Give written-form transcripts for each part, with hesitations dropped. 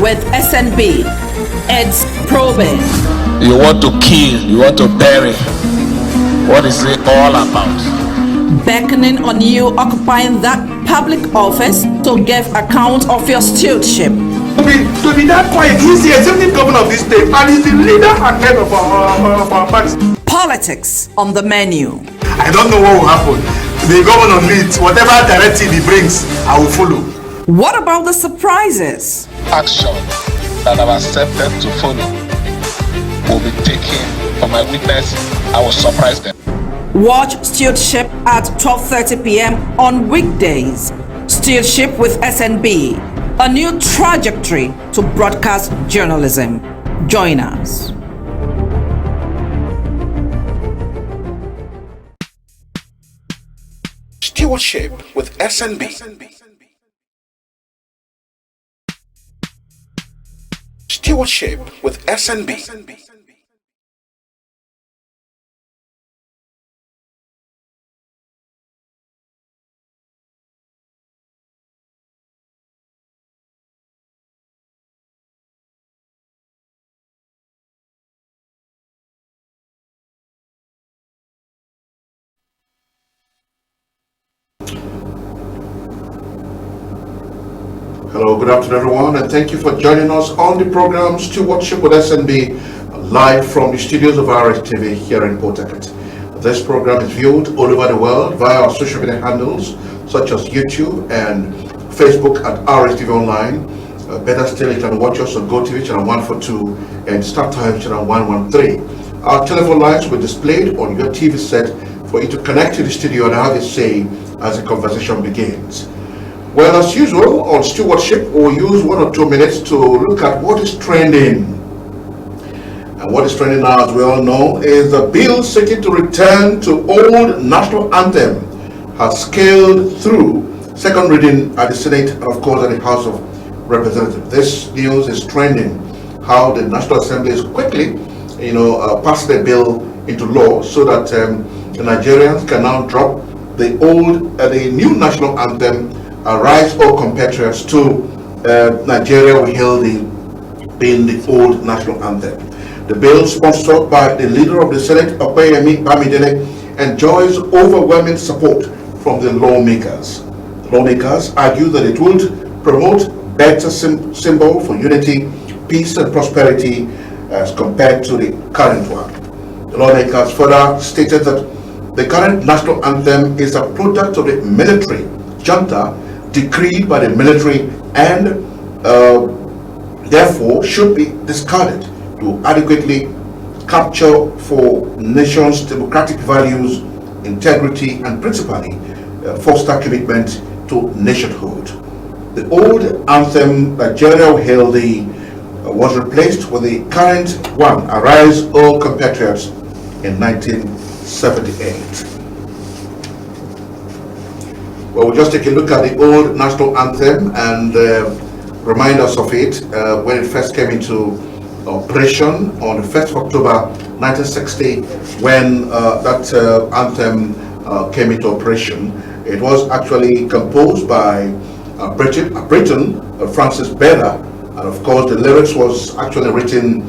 with SNB. It's probing. You want to kill, you want to bury. What is it all about? Beckoning on you occupying that public office to give account of your stewardship. To be that quiet, he's the executive governor of this state and he's the leader and head of our party. Politics on the menu. I don't know what will happen. The governor leads, whatever directive he brings, I will follow. What about the surprises? Action that I've accepted to follow will be taken for my witness. I will surprise them. Watch Stewardship at 12:30 p.m. on weekdays. Stewardship with SNB, a new trajectory to broadcast journalism. Join us. Stewardship with SNB. Stewardship with SNB. Hello, good afternoon everyone, and thank you for joining us on the program Stewardship with SNB, live from the studios of RTV here in Port Harcourt. This program is viewed all over the world via our social media handles such as YouTube and Facebook at RTV Online. Better still, you can watch us on GoTV channel 142 and StarTimes channel 113. Our telephone lines will be displayed on your TV set for you to connect to the studio and have a say as the conversation begins. Well, as usual, on Stewardship, we'll use 1 or 2 minutes to look at what is trending. And what is trending now, as we all know, is the bill seeking to return to old national anthem has scaled through second reading at the Senate and, of course, at the House of Representatives. This news is trending, how the National Assembly is quickly, passing the bill into law so that the Nigerians can now drop the new national anthem, Rise, O Compatriots, to Nigeria We Hail Thee, being the old national anthem. The bill, sponsored by the leader of the Senate, Opeyemi Bamidele, enjoys overwhelming support from the lawmakers. The lawmakers argue that it would promote better symbol for unity, peace and prosperity as compared to the current one. The lawmakers further stated that the current national anthem is a product of the military junta decreed by the military and therefore should be discarded to adequately capture for nation's democratic values, integrity and principally foster commitment to nationhood. The old anthem, Nigeria We Hail Thee, was replaced with the current one, Arise, O Compatriots, in 1978. Well, we'll just take a look at the old national anthem and remind us of it when it first came into operation on the 1st of October 1960, when that anthem came into operation. It was actually composed by Briton, Francis Bella, and of course the lyrics was actually written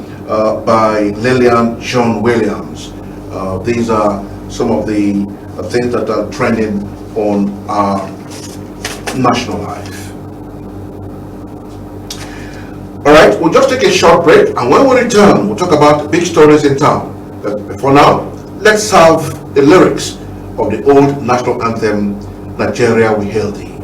by Lillian John Williams. These are some of the things that are trending on our national life. All right, we'll just take a short break, and when we return, we'll talk about big stories in town. But for now, let's have the lyrics of the old national anthem, Nigeria We Hail Thee.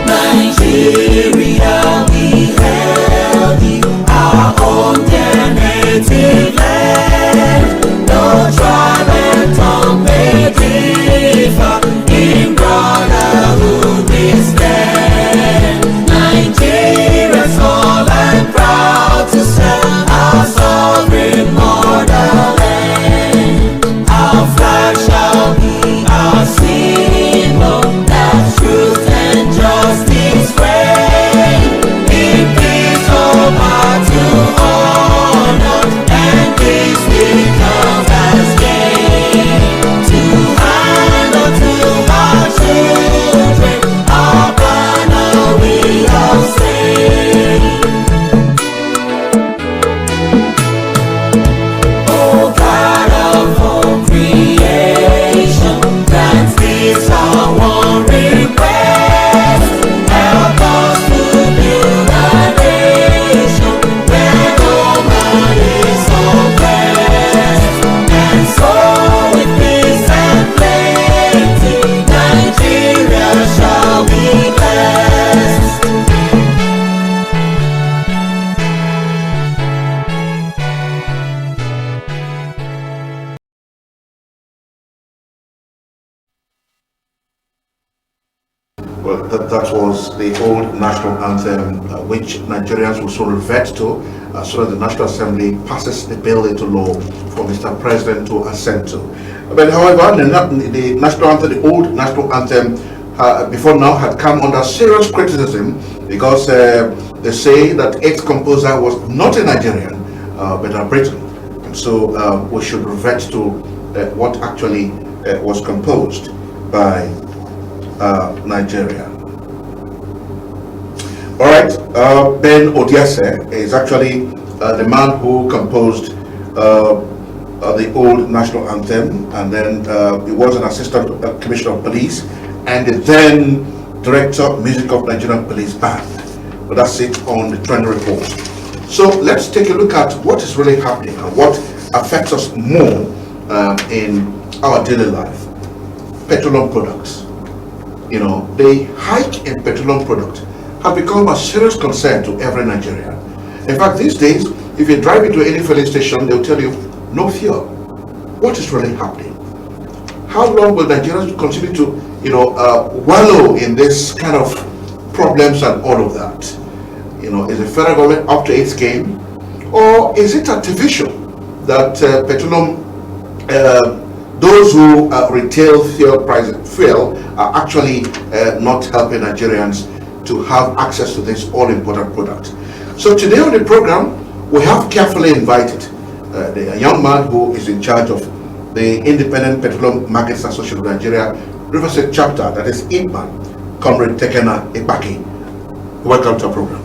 Nigeria we hail thee, our own dear native land. No tribe and tongue may differ, in brotherhood we stand. Nigerians all and proud to serve our sovereign motherland. Our old national anthem, which Nigerians will soon revert to as soon as the National Assembly passes the bill into law for Mr. President to assent to. But however, the national anthem, the old national anthem, before now had come under serious criticism because they say that its composer was not a Nigerian, but a Briton. And so we should revert to what actually was composed by Nigeria. All right, Ben Odiase is actually the man who composed the old national anthem, and then he was an assistant commissioner of police and the then director of music of Nigerian Police Band. But that's it on the trend report. So let's take a look at what is really happening and what affects us more in our daily life. Petroleum products. You know, the hike in petroleum products have become a serious concern to every Nigerian. In fact, these days, if you drive into any filling station, they'll tell you, no fuel. What is really happening? How long will Nigerians continue to, wallow in this kind of problems and all of that? You know, is the federal government up to its game? Or is it artificial that petroleum, those who retail fuel are actually not helping Nigerians to have access to this all-important product? So today on the program, we have carefully invited a young man who is in charge of the Independent Petroleum Markets Association of Nigeria, River State chapter, that is IPMAN, Comrade TEKENA IKPAKI. Welcome to our program.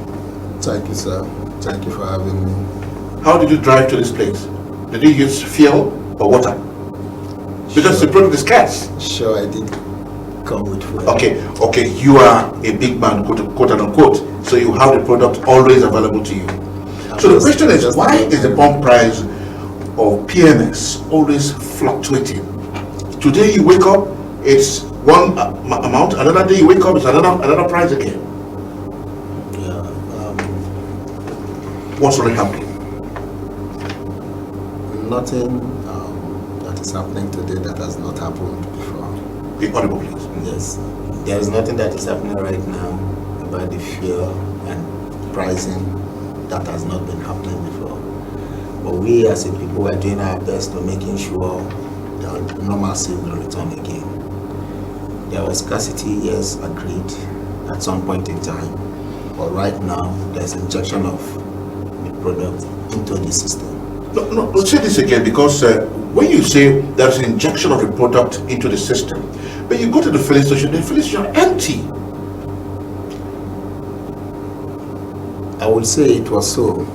Thank you, sir. Thank you for having me. How did you drive to this place? Did you use fuel or water? Because the product is scarce. Sure, I did come with fuel. Okay, you are a big man, quote unquote, so you have the product always available to you. So the question is, why is the pump price of PMS always fluctuating? Today you wake up, it's one amount, another day you wake up, it's another price again. Yeah. What's really happening? Nothing that is happening today that has not happened before. Be audible, please. Yes. There is nothing that is happening right now about the fuel and pricing that has not been happening before. But we as a people are doing our best to making sure that normalcy will return again. There was scarcity, yes, agreed at some point in time. But right now, there's injection of the product into the system. No, say this again, because when you say there's an injection of the product into the system, but you go to the filling station are empty. I would say it was so.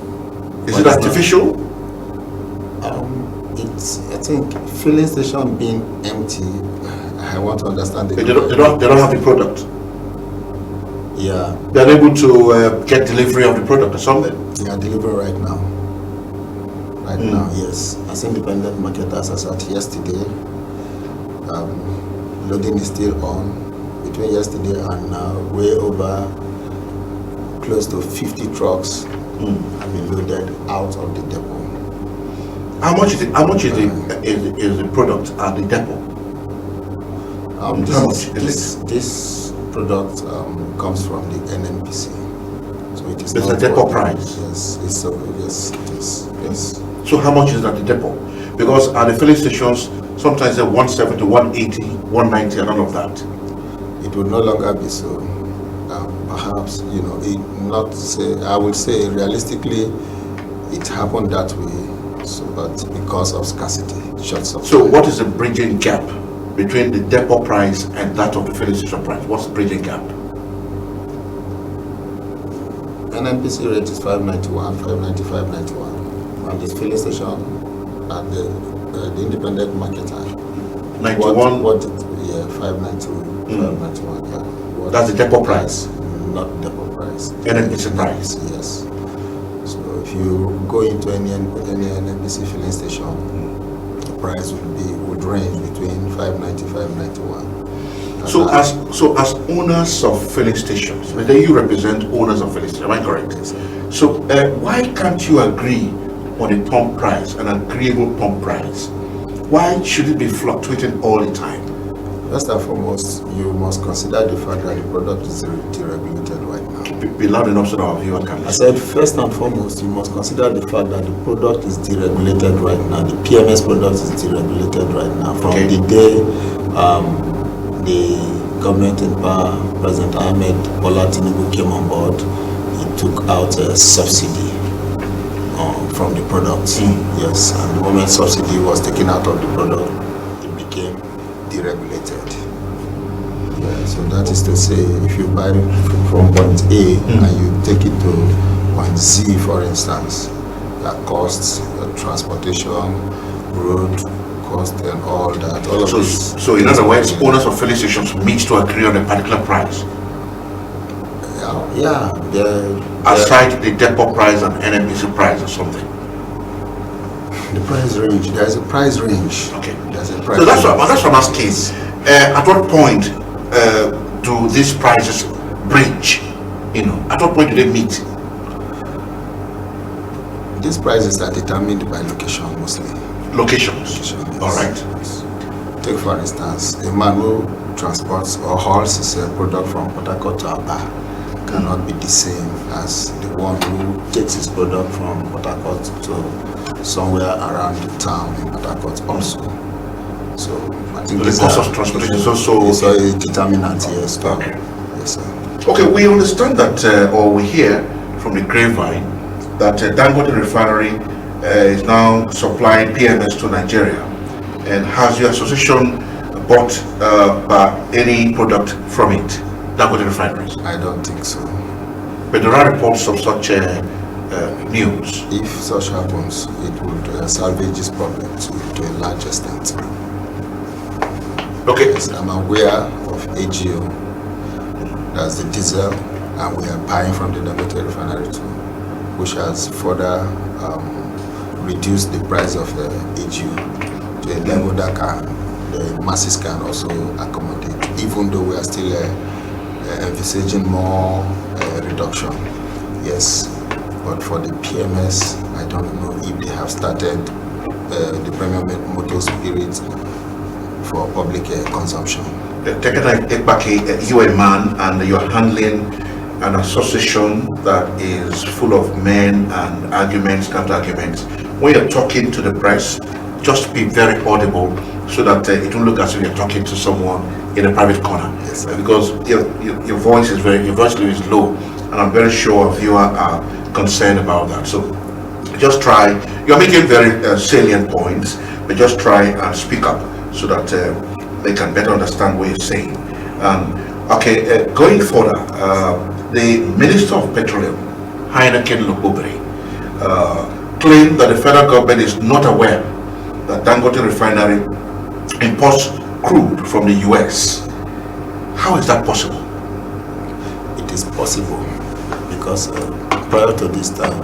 Is it artificial? I think filling station being empty, I want to understand They don't have the product. Yeah. They're able to get delivery of the product or something? They are delivering right now. Right now, yes. As independent marketers, as at yesterday, loading is still on. Between yesterday and now, way over close to 50 trucks have been loaded out of the depot. How much is the product at the depot? This product comes from the NNPC, so it is. It's a depot price. Yes, it's so. Yes, it is. Yes. So how much is at the depot? Because at the filling stations, sometimes they're 170, 180, 190, and all of that. It would no longer be so. Perhaps, I would say realistically, it happened that way, but because of scarcity, short supply. So what is the bridging gap between the depot price and that of the filling station price? What's the bridging gap? NNPC rate is 591, 590, 591. And this filling station at the independent marketer. 91? 591, 591, yeah. That's the depot price? Not depot price. NNPC price? Yes. So if you go into any NNPC filling station, the price would range between 590, 591. So as owners of filling stations, whether you represent owners of filling stations, am I correct? Yes, sir. So why can't you agree on a pump price, an agreeable pump price? Why should it be fluctuating all the time? First and foremost, you must consider the fact that the product is deregulated right now. be loud enough so that our viewers can I listen. said, first and foremost, you must consider the fact that the product is deregulated right now. The PMS product is deregulated right now. From Okay. the day the government in power, President Ahmed Bola Tinubu came on board, he took out a subsidy from the product. Yes, and the moment subsidy was taken out of the product, it became deregulated. Yeah, so that is to say, if you buy from point A and you take it to point Z, for instance, your costs, your transportation, road cost, and all that. All of this. So in other words, owners of filling stations meet to agree on a particular price, Yeah, aside the depot price and NMBC price or something. the price range. There's a price range. Okay. There's a price. So that's range. what I'm asking. At what point do these prices breach? At what point do they meet? These prices are determined by location mostly. Locations. All right. Take for instance, a man who transports or hauls his product from Port Harcourt to Aba cannot be the same as the one who takes his product from Port Harcourt to somewhere around the town in Port Harcourt also. So I think The cost of transportation is also a determinant, yes. Okay. Yes, sir. Okay, we understand that, or we hear from the grapevine that Dangote Refinery is now supplying PMS to Nigeria. And has your association bought any product from it, Dangote Refineries? I don't think so. But there are reports of such news. If such happens, it would salvage this problem to a large extent. Okay. Yes, I'm aware of AGO, that's the diesel, and we are buying from the Dangote Refinery too, which has further reduced the price of the AGO to a level that the masses can also accommodate, even though we are still envisaging more reduction. Yes, but for the PMS, I don't know if they have started the premium motor spirit for public consumption. TEKENA, IKPAKI, you are a man and you're handling an association that is full of men and arguments, counter-arguments. When you're talking to the press, just be very audible so that it won't look as if you're talking to someone in a private corner. Yes, sir. Because your voice is is low, and I'm very sure viewers are concerned about that. So just try. You're making very salient points, but just try and speak up so that they can better understand what you're saying. Going further, the Minister of Petroleum, Heineken Lukubri, claimed that the federal government is not aware that Dangote Refinery imports crude from the US. How is that possible? It is possible because prior to this time,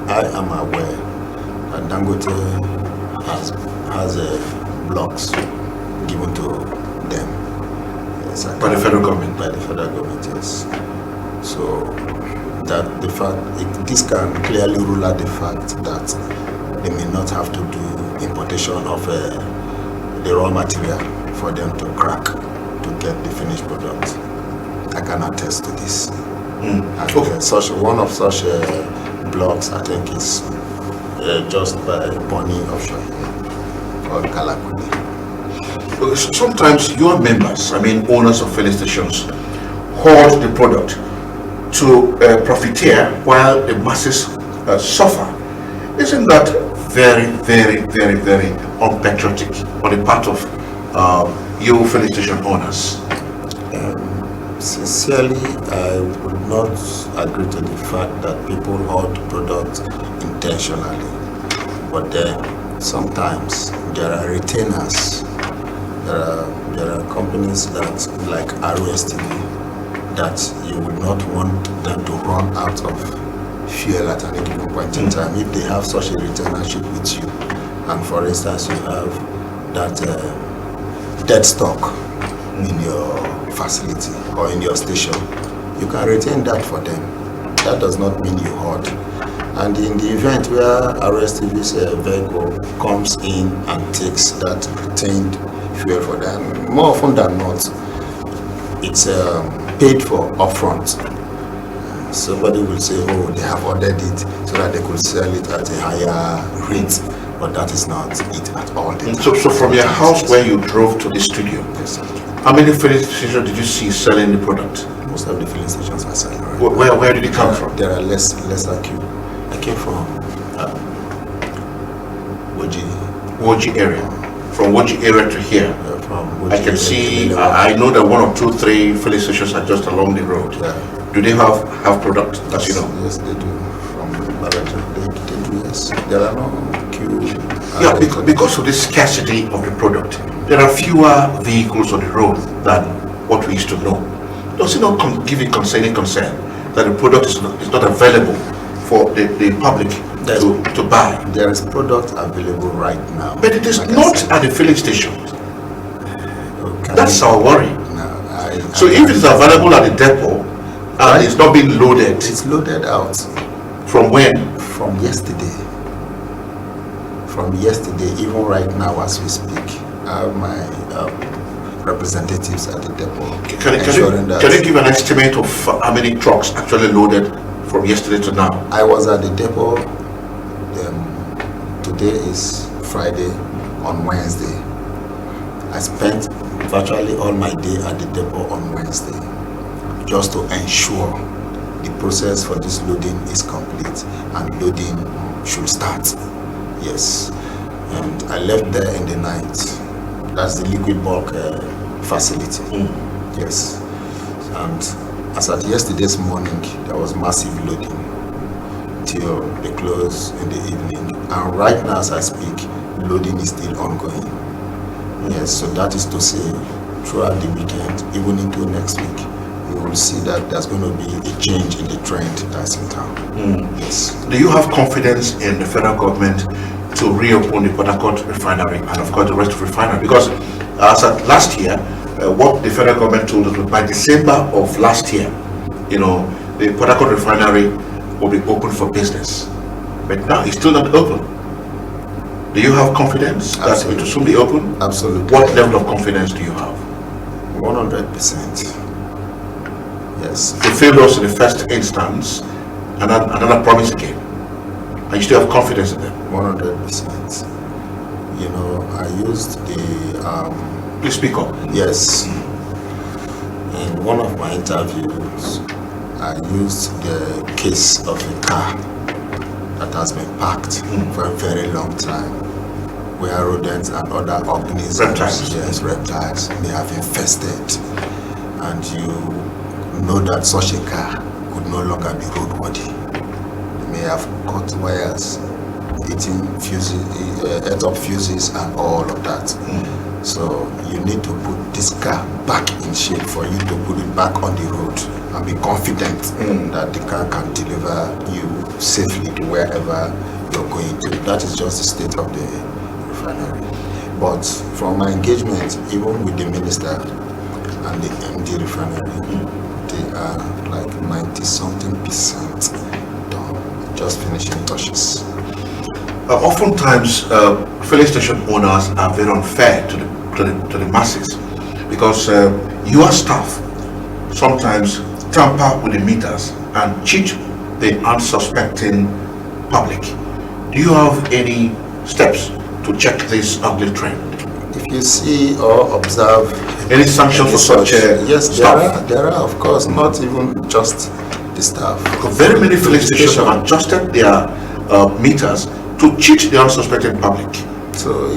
I am aware that Dangote has blocks given to them. Yes, By the federal government? By the federal government, yes. So that the fact, this can clearly rule out the fact that they may not have to do importation of the raw material for them to crack to get the finished product. I can attest to this. And one of such blocks, I think, is just by Bonny offshore or Kalakuni. Sometimes your members, owners of filling stations, hoard the product to profiteer while the masses suffer. Isn't that very, very, very, very unpatriotic on the part of you filling station owners? Sincerely, I would not agree to the fact that people hoard products intentionally. But then sometimes there are retainers. There are companies that, like ROSTV, that you would not want them to run out of fuel at any given point in time. If they have such a retainership with you, and for instance you have that dead stock in your facility or in your station, you can retain that for them. That does not mean you hoard. And in the event where ROSTV's vehicle comes in and takes that retained fuel for them, more often than not, it's paid for upfront. somebody will say, oh, they have ordered it so that they could sell it at a higher rate, but that is not it at all. So from your house where you drove to the studio, Yes, sir. how many filling stations did you see selling the product? Most of the filling stations are selling right Where did it come from? There are lesser queue. I came from Woji area. From Woji area to here. From Woji I can area see, to I know that 1 or 2, 3 filling stations are just along the road. Yeah. Do they have product, as you know? Yes, they do. From Baraja, they do, yes. There are no queue. Yeah, because of the scarcity of the product, there are fewer vehicles on the road than what we used to know. Does it not give you concern that the product is not available for the public to buy? There is product available right now. But it is Like I not said. at the filling station. Okay. That's our worry. No, So if it's available at the depot and it's not being loaded, it's loaded out from when? from yesterday. From yesterday, even right now as we speak, I have my representatives at the depot. Can you give an estimate of how many trucks actually loaded from yesterday to now? I was at the depot. Today is Friday. On Wednesday, I spent virtually all my day at the depot on Wednesday, just to ensure the process for this loading is complete and loading should start. Yes, and I left there in the night. That's the liquid bulk facility. Yes, and as at yesterday's morning, there was massive loading till the close in the evening, and right now as I speak, loading is still ongoing. Yes, so that is to say, throughout the weekend, even into next week, you will see that there's going to be a change in the trend that's in town. Yes. Do you have confidence in the federal government to reopen the Port Harcourt refinery and of course the rest of the refinery? Because as at last year, what the federal government told us was by December of last year, the Port Harcourt refinery will be open for business. But now it's still not open. Do you have confidence that it will soon be open? Absolutely. What level of confidence do you have? 100%. Yes. You failed us in the first instance, and another promise again. And you still have confidence in them? 100%. I used the... Please speak up. Yes. In one of my interviews, I used the case of a car that has been parked for a very long time, where rodents and other organisms, reptiles, may have infested, and you know that such a car could no longer be roadworthy. They may have cut wires, ate up fuses and all of that. So you need to put this car back in shape for you to put it back on the road and be confident that the car can deliver you safely to wherever you're going to. That is just the state of the refinery. But from my engagement, even with the minister and the MD refinery, they are like 90-something% done, just finishing touches. Oftentimes, filling station owners are very unfair to the masses because your staff sometimes tamper with the meters and cheat the unsuspecting public. Do you have any steps to check this ugly trend? If you see or observe any sanctions for such yes, staff? there are, of course, not even just the staff. Because very many filling stations have adjusted their meters to cheat the unsuspecting public. So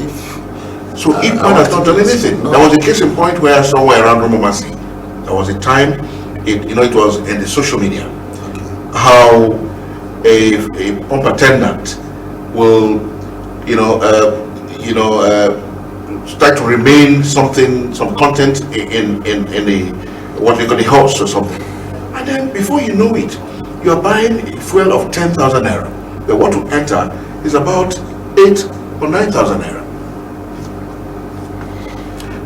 IPMAN has not done anything. No. There was a case in point where somewhere around Romomasi, there was a time, it was in the social media, how a pump attendant will, start to remain some content in the what we call the house or something, and then before you know it, you are buying fuel of 10,000 naira. But what to enter is about 8 or 9,000 naira.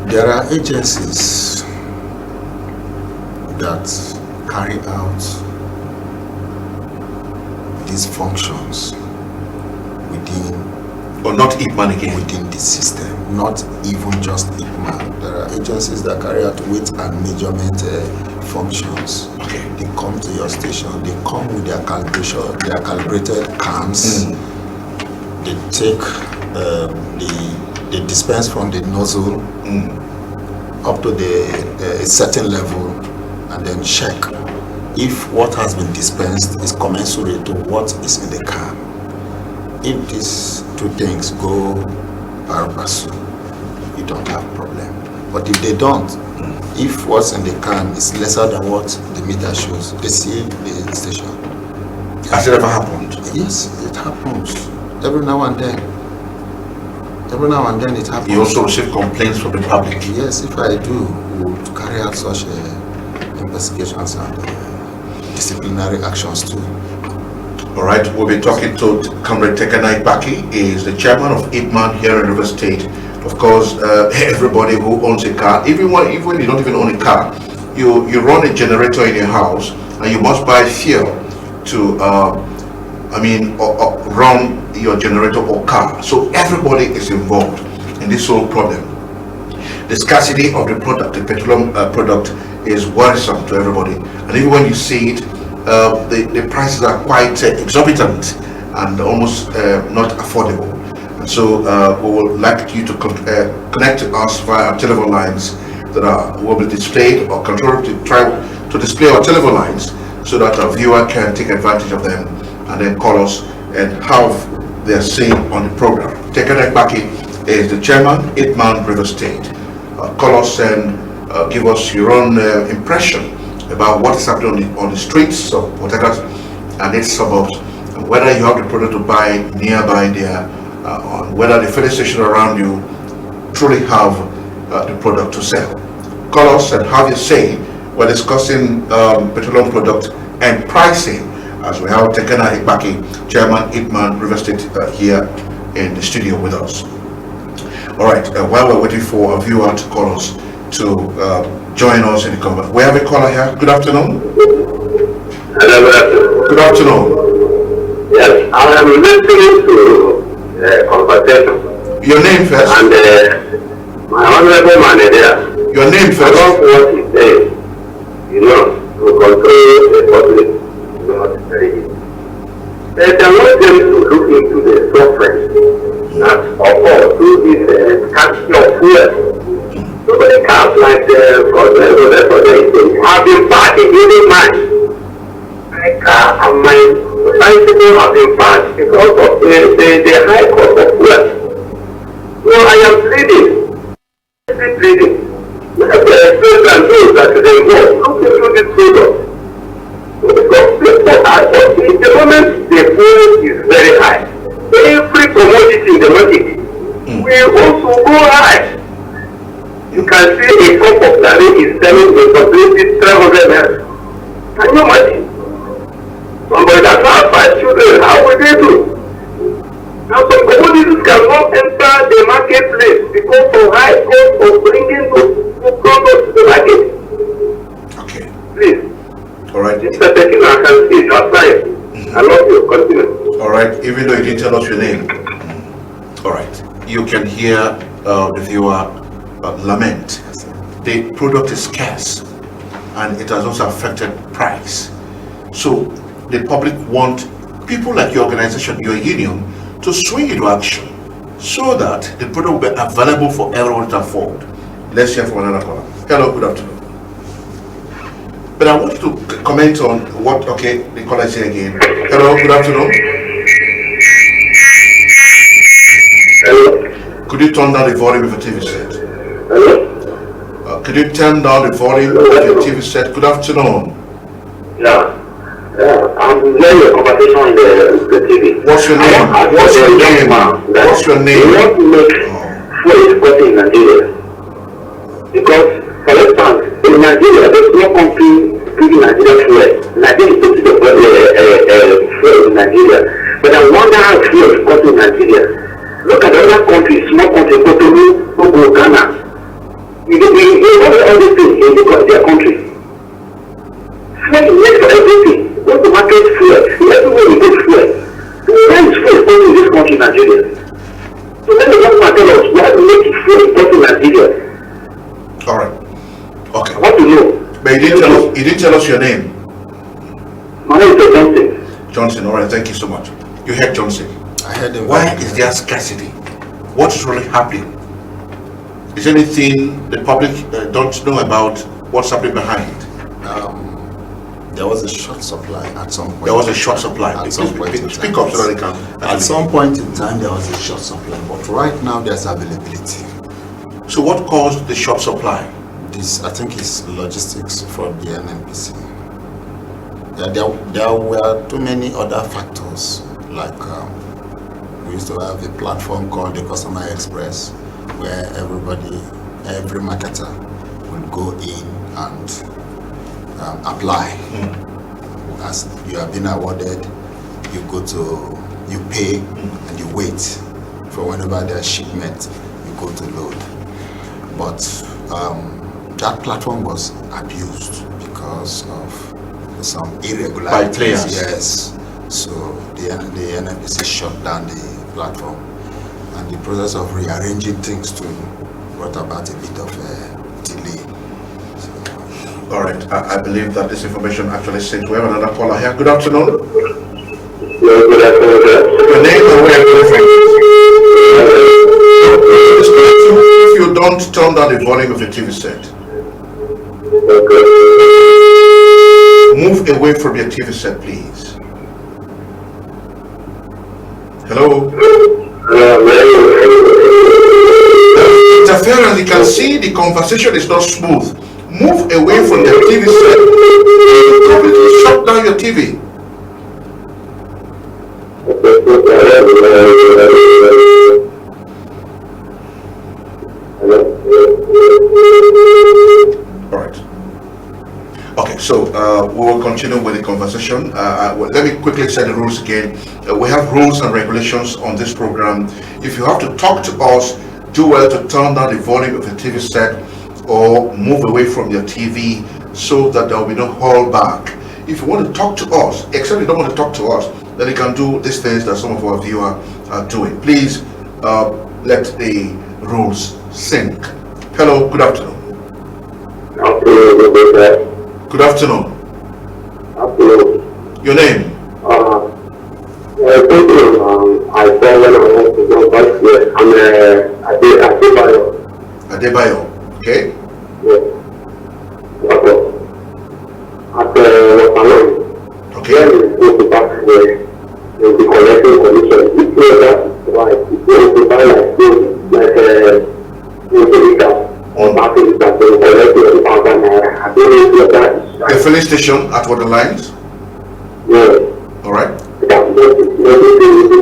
There are agencies that carry out these functions within, or not IPMAN again, within the system, not even just IPMAN. There are agencies that carry out weight and measurement functions. Okay. They come to your station. They come with their calibration, their calibrated cams. They take they dispense from the nozzle up to a certain level, and then check if what has been dispensed is commensurate to what is in the can. If these two things go pari passu, you don't have a problem. But if they don't, if what's in the can is lesser than what the meter shows, they see the station. Has it ever happened? Yes, it happens. Every now and then. Every now and then it happens. You also receive complaints from the public? Yes, if I do, we would carry out such investigations and disciplinary actions too. All right, we'll be talking to Comrade TEKENA IKPAKI. He is the chairman of IPMAN here in River State. Of course, everybody who owns a car, even when you don't even own a car, you run a generator in your house and you must buy fuel to run your generator or car. So everybody is involved in this whole problem. The scarcity of the product, the petroleum product, is worrisome to everybody. And even when you see it, the prices are quite exorbitant and almost not affordable. And so we would like you to connect to us via our telephone lines that will be displayed, or control to try to display our telephone lines so that our viewer can take advantage of them and then call us and have their say on the program. TEKENA IKPAKI is the chairman, IPMAN River State. Call us and give us your own impression about what is happening on the streets of Port Harcourt and its suburbs, and whether you have the product to buy nearby there, whether the filling station around you truly have the product to sell. Call us and have your say. We're discussing petroleum product and pricing, as we have TEKENA IKPAKI, Chairman IPMAN River State, here in the studio with us. All right, while we're waiting for our viewer to call us to join us in the conversation, we have a caller here. Good afternoon. Hello, good afternoon. Yes, I am listening to conversation. Your name first. And my honorable manager. Your name first. I love what he says. You know, to control the public. Not very easy. But I want them to look into the suffering that occur through this scarcity of fuel. So many cars like have been bad in human mind. My car and my bicycle have been bad because of the high cost of fuel. So I am pleading. Let the experts and those that they go look into this product. Because people are at the moment the fuel is very high. Every commodity in the market will also go high. You can see a cup of garri is selling a possibility 300 naira. Can you imagine? Somebody that has 5 children, how will they do? Now some commodities cannot enter the marketplace because of high cost of bringing those products to the market. Okay. Please. All right. Mr. TEKENA, I can see your side. I love your continent. All right. Even though you didn't tell us your name. All right. You can hear the viewer lament. The product is scarce and it has also affected price. So the public want people like your organization, your union, to swing into action so that the product will be available for everyone to afford. Let's hear from another caller. Hello, good afternoon. But I want you to comment on what, okay, the caller is here again. Hello, good afternoon. Hello. Could you turn down the volume of your TV set? Hello. Could you turn down the volume of your TV set? Good afternoon. Yeah. I'm hearing your conversation on the TV. What's your name? What's your name? What's your name? We want to make fuel exporting in Nigeria. Because, for instance, in Nigeria, there's no country giving Nigeria fuel. Nigeria is putting the fuel in Nigeria. But I wonder how fuel is got in Nigeria. Look at other countries, small countries, PETROLEUM, Togo, Ghana. We have everything in their country. Fuel is made for everything. What the market fuel? Everywhere we get fuel. Where is fuel going in this country, Nigeria? So let me just tell us why we make fuel important in Nigeria. All right. Okay. I want to know. But you tell us your name? My name is Johnson. Johnson, all right, thank you so much. You heard Johnson. I heard him. Why is there scarcity? What is really happening? Is there anything the public don't know about what's happening behind? There was a short supply at some point. There was a short supply. At some point in time. Speak up so that they can. At some point in time, there was a short supply, but right now there's availability. So what caused the short supply? This, I think, is logistics from the NNPC. There were too many other factors, like we used to have a platform called the Customer Express, where every marketer will go in and apply. As you have been awarded, you pay and you wait for whenever there's shipment, you go to load. But that platform was abused because of some irregularities. By players. Yes. So the NNPC shut down the platform, and the process of rearranging things too brought about a bit of a delay. All right, I believe that this information actually sinks. We have another caller here. Good afternoon. Good afternoon. Your name and where you're from? If you don't turn down the volume of your TV set. Move away from your TV set, please. Hello? Interference, you can see the conversation is not smooth. Move away from the TV set. Completely shut down your TV. All right. Okay, so we will continue with the conversation. Let me quickly set the rules again. We have rules and regulations on this program. If you have to talk to us, do well to turn down the volume of the TV set or move away from your TV so that there will be no hold back. If you want to talk to us, except you don't want to talk to us, then you can do these things that some of our viewers are doing. Please let the rules sink. Hello, good afternoon. Good afternoon. Your name? I saw when I went to go back here. I'm Adebayo. Adebayo, okay? Yes. Okay. Okay. Then we go to back where we'll be collecting commission. If you know that, right, if you want to buy like this, like a or back in the back, we'll collect 1,000 naira. I don't know if that is The right. filling station at Water Lines? Yes. All right.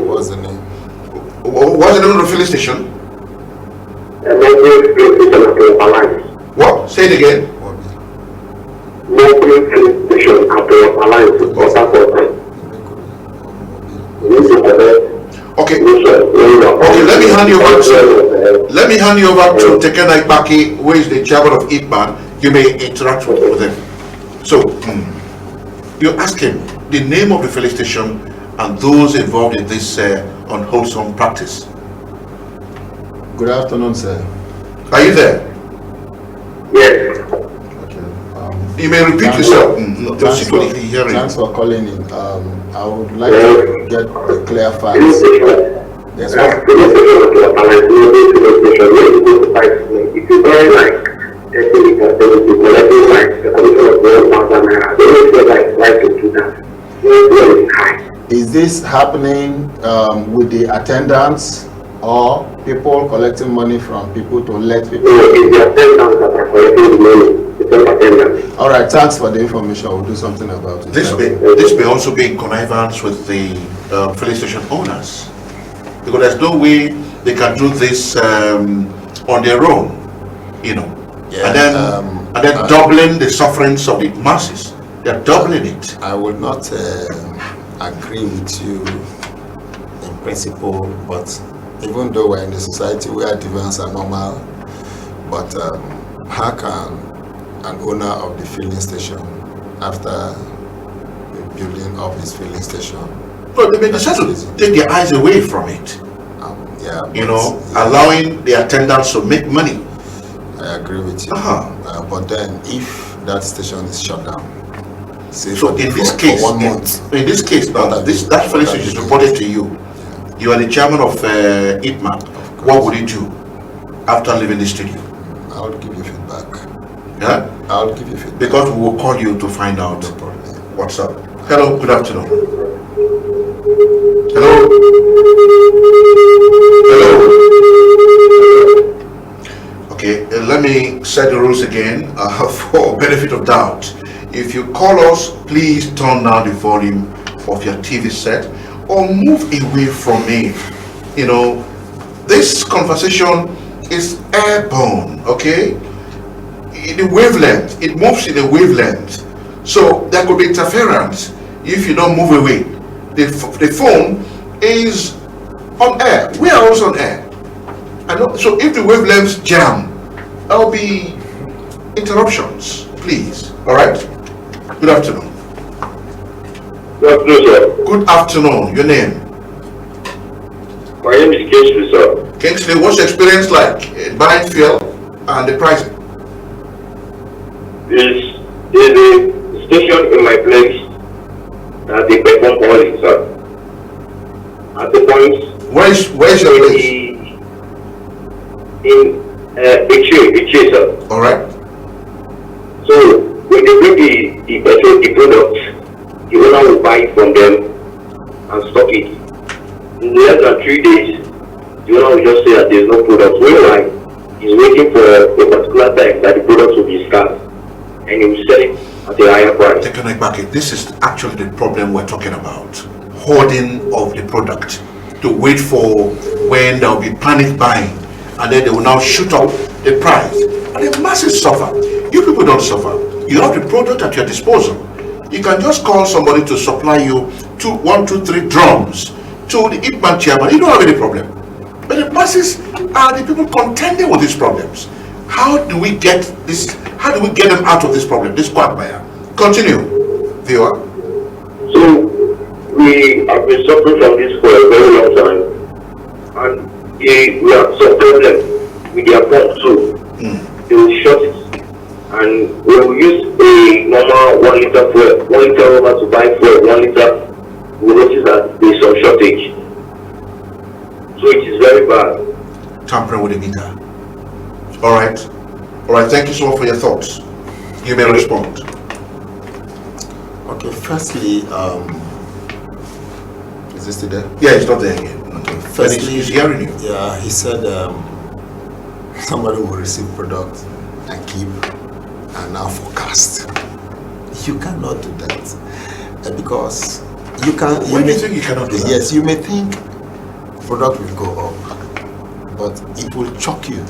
What's the name? What's the name of the filling station? What? Say it again. Okay. Okay, let me hand you over to TEKENA IKPAKI, who is the chairman of IPMAN. You may interact with him. So, you ask him the name of the filling station and those involved in this unwholesome practice. Good afternoon, sir. Are you there? Yes. Okay. You may repeat yourself. Just sit with the hearing. Thanks for calling in. I would like to get the clear facts. Yes, sir. If you buy like 30 liters, they will be collecting like a commission of 1,000 naira. They will feel like right to do that. Is this happening with the attendants or people collecting money from people to let people? It's the attendants that are collecting the money. It's not attendants. All right, thanks for the information. We'll do something about it. This may also be in connivance with the filling station owners, because there's no way they can do this on their own, you know. Yeah, and then doubling the sufferings of the masses. They're doubling it. I would not agree with you in principle, but even though we're in a society where demands are normal, but how can an owner of the filling station, after building up his filling station, But they may decide to take their eyes away from it. Allowing the attendants to make money. I agree with you. Uh-huh. But then, if that station is shut down, say So for, in this for case, 1 month. in this case, now that that filling station is reported to you, you are the chairman of IPMAN. What would you do after leaving the studio? I'll give you feedback. Yeah? I'll give you feedback. Because we will call you to find out what's up. Hello, good afternoon. Hello? Hello? Okay, let me set the rules again for benefit of doubt. If you call us, please turn down the volume of your TV set or move away from it. You know, this conversation is airborne, okay? In the wavelength, it moves in a wavelength. So there could be interference if you don't move away. The phone is on air. We are also on air. So if the wavelengths jam, there will be interruptions, please. All right? Good afternoon. Good afternoon, sir. Good afternoon. Your name? My name is Kingsley, sir. Kingsley, what's your experience like in buying fuel and the pricing? There's a station in my place that they perform hauling, sir. At the point, Where's your place? In Bichi, sir. All right. So when they bring the petrol, the product, the owner will buy it from them and stock it. In less than 3 days, the owner will just say that there is no product. Meanwhile, he's waiting for a particular time that the product will be scanned and he will sell it at a higher price. IKPAKI, this is actually the problem we're talking about. Hoarding of the product to wait for when there will be panic buying and then they will now shoot up the price and the masses suffer. You people don't suffer. You have the product at your disposal. You can just call somebody to supply you 1, 2, 3 drums to the IPMAN chairman. You don't have any problem. But the masses are the people contending with these problems. How do we get this? How do we get them out of this problem, this quagmire? Continue, viewer. So we have been suffering from this for a very long time, and we have some problem with their pump too. They will shut it, and when we use a normal 1 liter fuel, 1 liter rubber to buy fuel, 1 liter, we notice that there is some shortage. So it is very bad. Tampering with the meter. All right. All right. Thank you so much for your thoughts. You may respond. Okay, firstly, is this still there? Yeah, it's not there again. Okay, firstly, he's hearing you. Yeah, he said somebody will receive product and keep and now forecast. You cannot do that because you can. When do you think you cannot do that? Yes, you may think product will go up, but it will shock you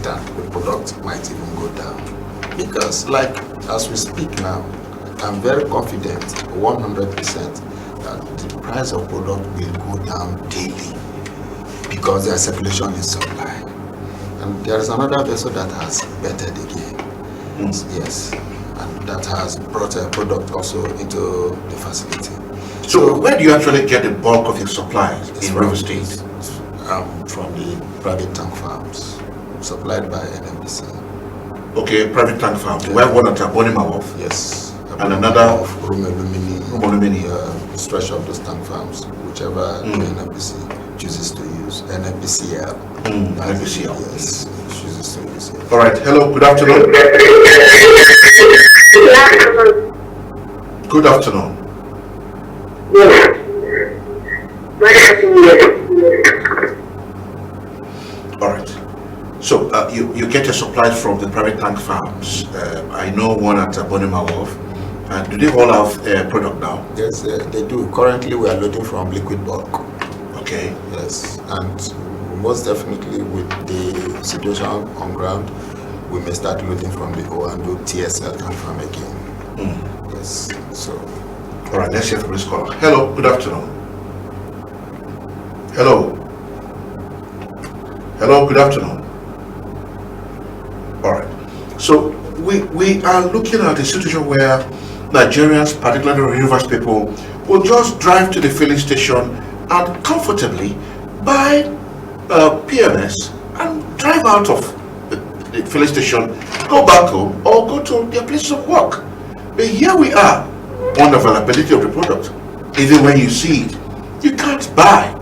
that the product might even go down. Because, like as we speak now, I'm very confident, 100%, that the price of product will go down daily because their circulation is supply. And there is another vessel that has bettered again. Yes, and that has brought a product also into the facility. So where do you actually get the bulk of your supplies in River State? From the private tank farms supplied by NMBC. Okay, private tank farms. We have one at Abonima. Yes. And another of Rumilumini, stretch of those tank farms, whichever the NMBC chooses to use. NMBCL. NMBCL. Yes, chooses to use it. All right. Hello. Good afternoon. Good afternoon. All right. So you get your supplies from the private tank farms. I know one at Abonima Wharf. Do they all have product now? Yes, they do. Currently, we are loading from liquid bulk. Okay. Yes, and most definitely with the situation on ground, we may start loading from the Oando TSL tank farm again. Yes. So. All right. Let's hear from this caller. Hello. Good afternoon. Hello. Hello. Good afternoon. All right. So we are looking at a situation where Nigerians, particularly Rivers people, will just drive to the filling station and comfortably buy PMS and drive out of the filling station, go back home or go to their place of work. But here we are, on the availability of the product. Even when you see it, you can't buy.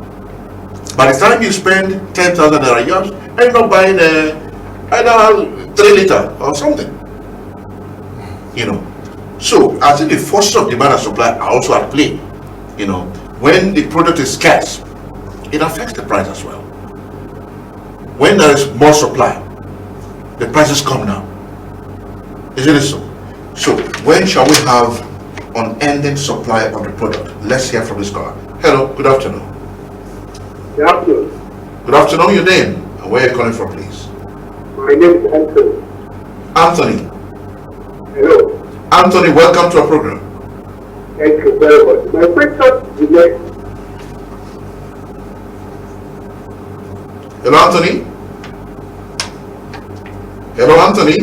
By the time you spend 10,000 naira, you end up buying either 3 liter or something. You know. So I think the forces of demand and supply are also at play. You know, when the product is scarce, it affects the price as well. When there is more supply, the prices come down. Isn't it so? So when shall we have unending supply of the product? Let's hear from this caller. Hello, good afternoon. Good afternoon. Good afternoon, your name and where are you calling from, please? My name is Anthony. Anthony. Hello. Anthony, welcome to our program. Thank you very much. My question is next. Hello, Anthony. Hello, Anthony.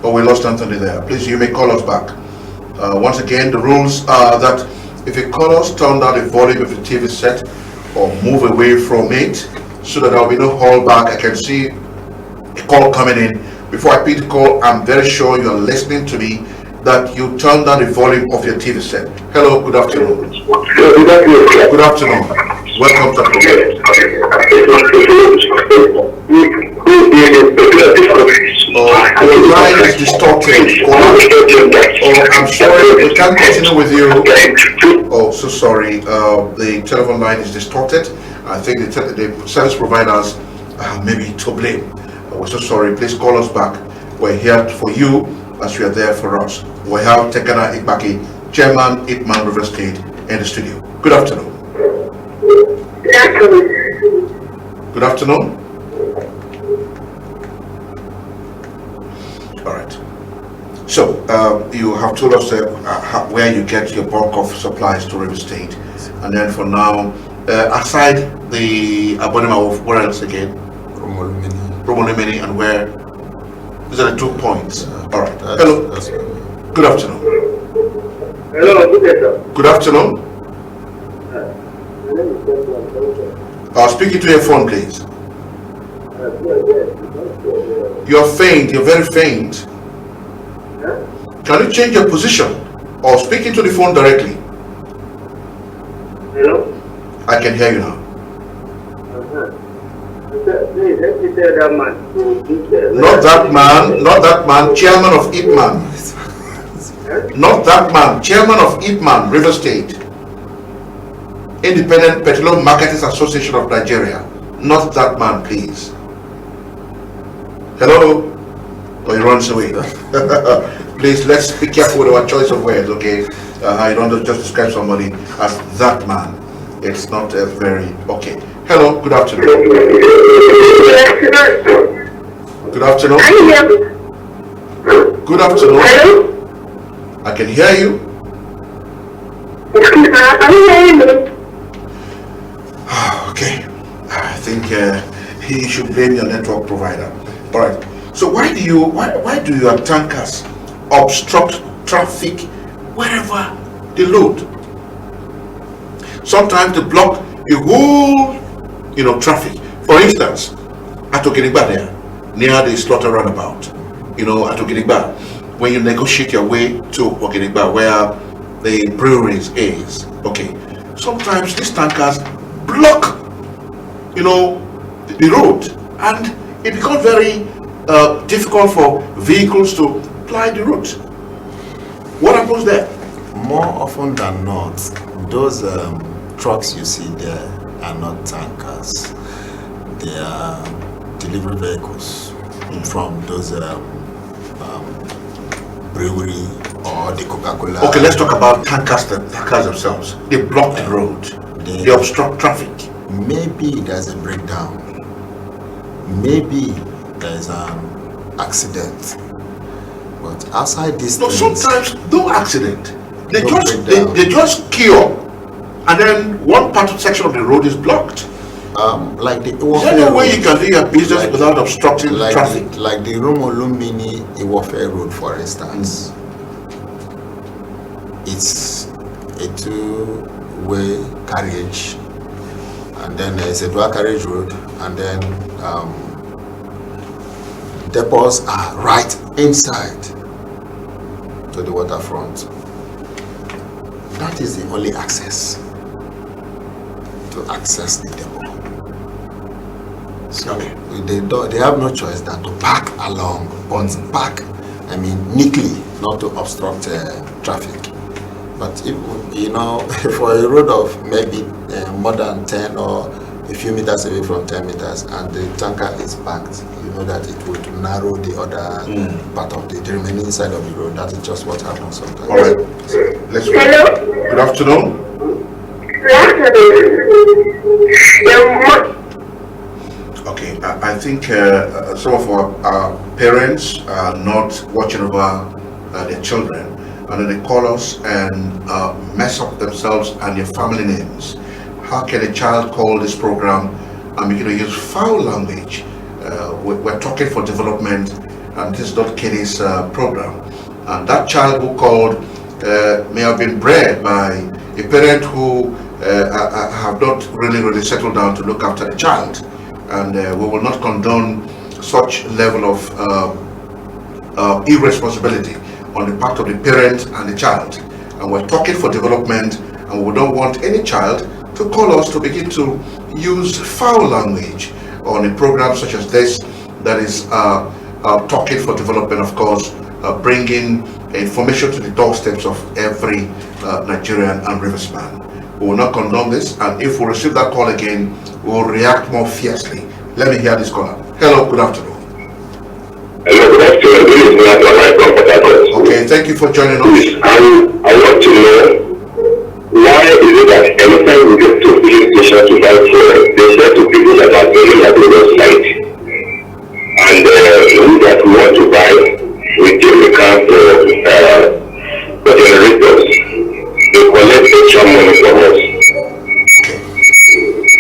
Oh, we lost Anthony there. Please, you may call us back. Once again, the rules are that if you call us, turn down the volume of the TV set or move away from it so that there will be no hold back. I can see a call coming in. Before I pick the call, I'm very sure you're listening to me, that you turn down the volume of your TV set. Hello, good afternoon. Good afternoon. Welcome to the program. Your line is distorted. I'm sorry, we can't continue with you. Oh, so sorry. The telephone line is distorted. I think the service providers may be to blame. We're so sorry. Please call us back. We're here for you as you are there for us. We have TEKENA IKPAKI, Chairman, IPMAN, River State, in the studio. Good afternoon. Good afternoon. All right. So you have told us where you get your bulk of supplies to River State, and then for now, aside the Abonema of where else again? Promolumini, and where? These are the 2 points. All right. Hello. Good afternoon. Hello, good afternoon. Good afternoon. Speaking to your phone, please. You're faint. You're very faint. Can you change your position or speak into the phone directly? Hello? I can hear you now. Please, let me tell that man. Not that man, Chairman of IPMAN. Not that man, Chairman of IPMAN, River State. Independent Petroleum Marketers Association of Nigeria. Not that man, please. Hello? Or he runs away. Please, let's be careful with our choice of words, okay? I don't just describe somebody as that man. It's not very okay. Hello, good afternoon. Good afternoon. Good afternoon. Hello? I can hear you. Okay. I think he should blame your network provider. All right. So why do your tankers obstruct traffic wherever they load? Sometimes they block the whole, traffic. For instance, at Okenigba there, near the slaughter runabout, at Okenigba, when you negotiate your way to Okenigba, where the breweries is, okay. Sometimes these tankers block, the road, and it becomes very difficult for vehicles to ply the route. What happens there? More often than not, those trucks you see there are not tankers. They are delivery vehicles from those brewery or the Coca-Cola. Okay, let's talk about tankers themselves. They block the road. They obstruct traffic. Maybe there's a breakdown. Maybe there's an accident. But outside this, sometimes no accident. They just cure, and then one part of section of the road is blocked. Like the is there no way you can do your business without obstructing traffic? Like the Romolumini Iwofe Road, for instance. It's a two-way carriage, and then there's a dual carriage road, and then depots are right inside. to the waterfront. That is the only access to access the depot. So they have no choice than to park along, but park, I mean, neatly, not to obstruct traffic. But if, you know, for a road of maybe more than 10 or a few meters away from 10 meters, and the tanker is parked, you know that it would narrow the other part of the remaining side of the road. That is just what happens sometimes. All right, let's go. Hello? Good afternoon. Good afternoon. Okay, I think some of our parents are not watching over their children, and then they call us and mess up themselves and their family names. How can a child call this program and begin to use foul language? We're talking for development, and this is not Kenny's program. And that child who called may have been bred by a parent who have not really settled down to look after the child. And we will not condone such level of irresponsibility on the part of the parent and the child. And we're talking for development, and we don't want any child to call us to begin to use foul language on a program such as this that is talking for development, of course, bringing information to the doorsteps of every Nigerian and Riversman. We will not condone this, and if we receive that call again, we will react more fiercely. Let me hear this caller. Hello, good afternoon. Hello, good afternoon. This is Nathaniel. Okay, thank you for joining us. I want to know, why is it that anytime we get to police station to buy fuel, they say to people that are very at the website, and we that we want to buy, we take the car for generators. They collect extra money from us. Okay.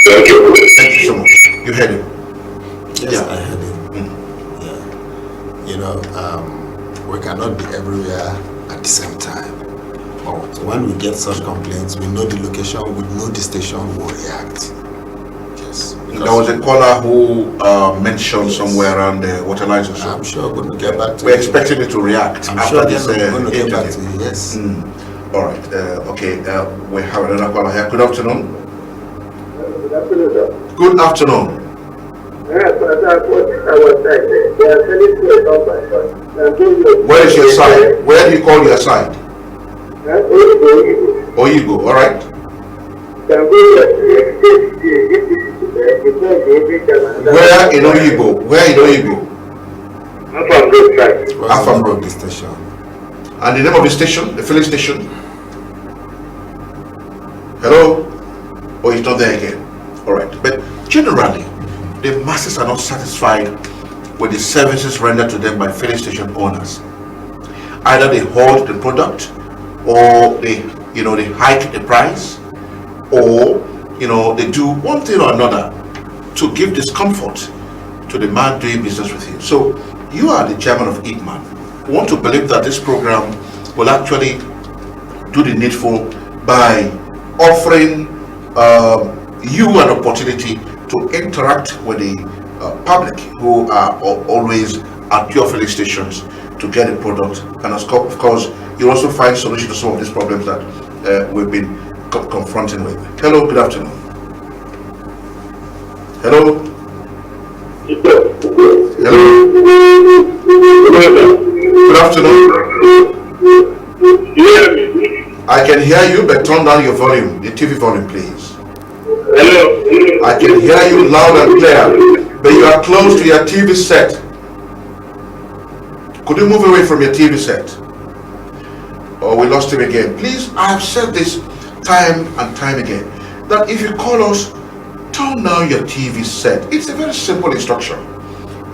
Thank you. Thank you so much. You heard him. Yes, Yeah. I heard it. Yeah. You know, we cannot be everywhere at the same time. But when we get such complaints, we know the location, we know the station, we'll react. Yes. There was a caller who mentioned somewhere around the water lines or so. I'm sure we're going to get back to We're you. expecting you to react I'm after sure this they're going to get back to interview. you, yes. All right. Okay. We have another caller here. Good afternoon. Good afternoon, sir. Good afternoon. Where is your side? Where do you call your side? Oyigo. All right. Where in Oyigo? Where in Oyigo? Afam Road, the station. And the name of the station, the filling station? Hello? Oh, it's not there again. All right. But generally, the masses are not satisfied with the services rendered to them by filling station owners. Either they hold the product, or they hike the price, or they do one thing or another to give discomfort to the man doing business with you. So you are the chairman of IPMAN. We want to believe that this program will actually do the needful by offering you an opportunity to interact with the public who are always at your filling stations to get a product, and of course you also find solution to some of these problems that we've been confronting with. Hello, good afternoon. Hello. Hello. Good afternoon. I can hear you, but turn down your volume, the TV volume, please. Hello. I can hear you loud and clear, but you are close to your TV set. Could you move away from your TV set? Oh, we lost him again. Please, I have said this time and time again, that if you call us, turn down your TV set. It's a very simple instruction.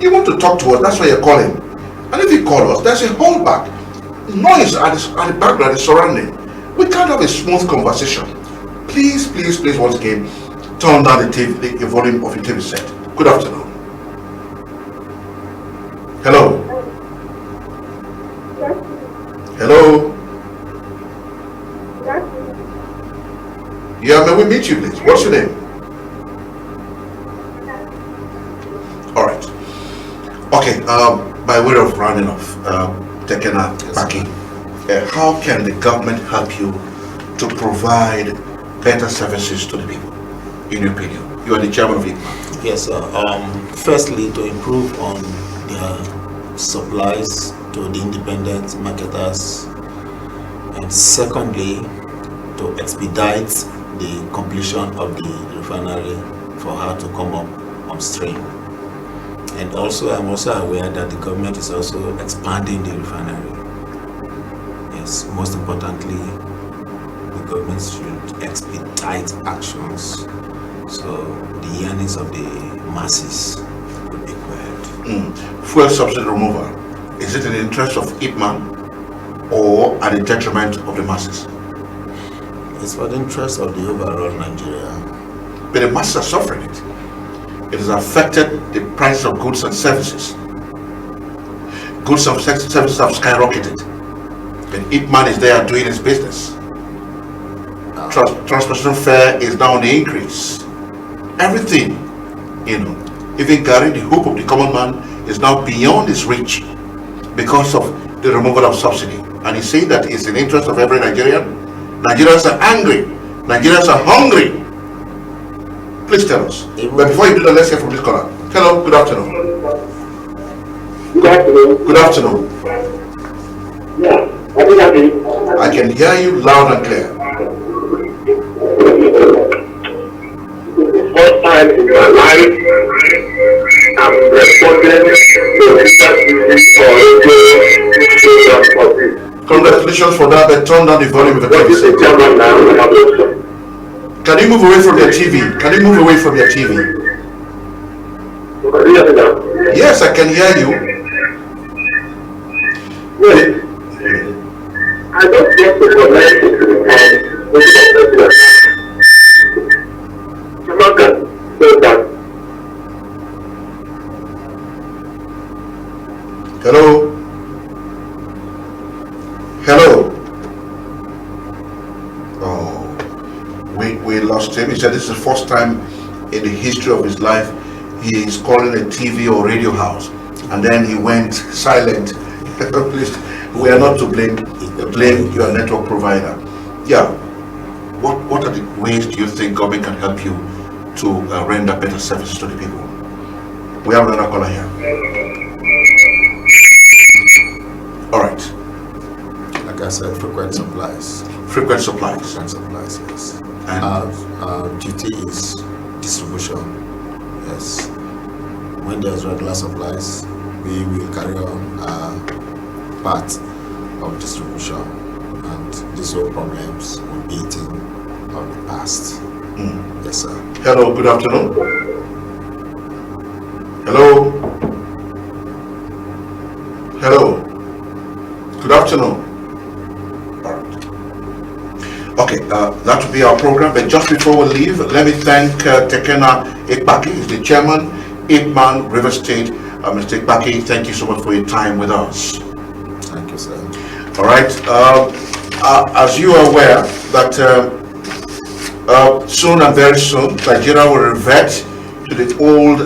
You want to talk to us, that's why you're calling. And if you call us, there's a holdback. Noise at the background is surrounding. We can't have a smooth conversation. Please, please, please, once again, turn down the volume of your TV set. Good afternoon. Hello. Hello. Yeah, may we meet you, please? What's your name? All right. Okay. By way of rounding off, TEKENA, IKPAKI, how can the government help you to provide better services to the people, in your opinion? You are the chairman of IPMAN. Yes, sir. Firstly, to improve on their supplies to the independent marketers, and secondly, to expedite the completion of the refinery for her to come up on stream. And also, I'm also aware that the government is also expanding the refinery. Yes, most importantly, the government should expedite actions so the yearnings of the masses could be quelled. Fuel subsidy removal, is it in the interest of IPMAN or at the detriment of the masses? It's for the interest of the overall Nigeria. But the masses are suffering it. It has affected the price of goods and services. Goods and services have skyrocketed. And IPMAN is there doing its business. Transportation fare is now on the increase. Everything, even Gary, the hope of the common man, is now beyond his reach because of the removal of subsidy. And he's saying that it's in the interest of every Nigerian. Nigerians are angry. Nigerians are hungry. Please tell us. But before you do that, let's hear from this caller. Hello, good afternoon. Good afternoon. Good afternoon. Yeah, I can hear you loud and clear. First time in my life, I'm responding to this. Congratulations for that, but turn down the volume of the TV. Can you move away from your TV? Can you move away from your TV? Yes, I can hear you. Yes. I don't get to connect to the Hello? Hello? Oh, we lost him. He said this is the first time in the history of his life he is calling a TV or radio house. And then he went silent. Please, we are not to blame. Blame your network provider. Yeah. What are the ways do you think government can help you to render better services to the people? We have another caller here. All right. Like I said, frequent supplies. Frequent supplies. Frequent supplies, yes. And our duty is distribution. Yes. When there's regular supplies, we will carry on our part of distribution, and these whole problems will be eaten of the past. Yes, sir. hello, good afternoon. Hello. Hello. Good afternoon. All right. Okay, that will be our program. But just before we leave, let me thank TEKENA IKPAKI, he's the chairman, IPMAN, River State. Mr. IKPAKI, thank you so much for your time with us. Thank you, sir. All right. As you are aware that soon and very soon, Nigeria will revert to the old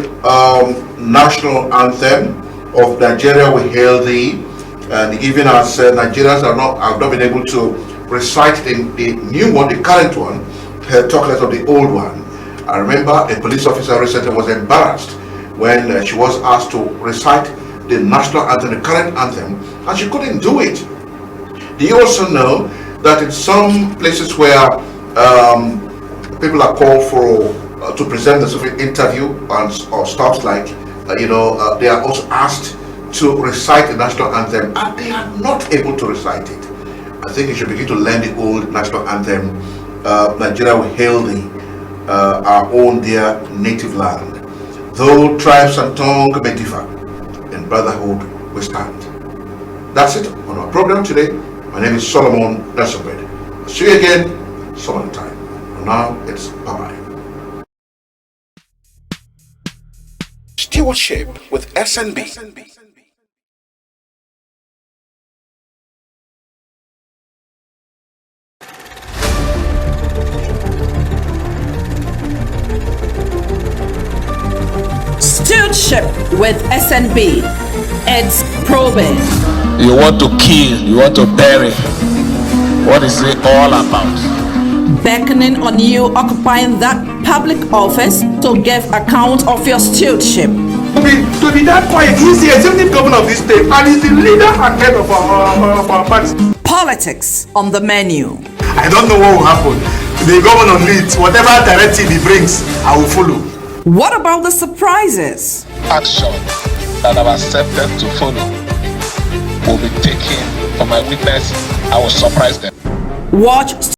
national anthem of Nigeria We Hail Thee. And even as Nigerians have not been able to recite the new one, the current one, talk less of the old one. I remember a police officer recently was embarrassed when she was asked to recite the national anthem, the current anthem, and she couldn't do it. Do you also know that in some places where people are called for to present the interview or stuff like, they are also asked to recite the national anthem, and they are not able to recite it. I think you should begin to learn the old national anthem, Nigeria We Hail Thee, our own dear native land. Though tribes and tongue may differ, in brotherhood we stand. That's it on our program today. My name is Solomon Nesselbed. I'll see you again some other time. For now, it's bye-bye. Stewardship with SNB. Stewardship with SNB. It's probing. You want to kill, you want to bury. What is it all about? Beckoning on you occupying that public office to give account of your stewardship. To be that quiet, he's the executive governor of this state and he's the leader and head of our party. Politics on the menu. I don't know what will happen. The governor leads, whatever directive he brings, I will follow. What about the surprises? Action that I've accepted to follow will be taken for my witness. I will surprise them. Watch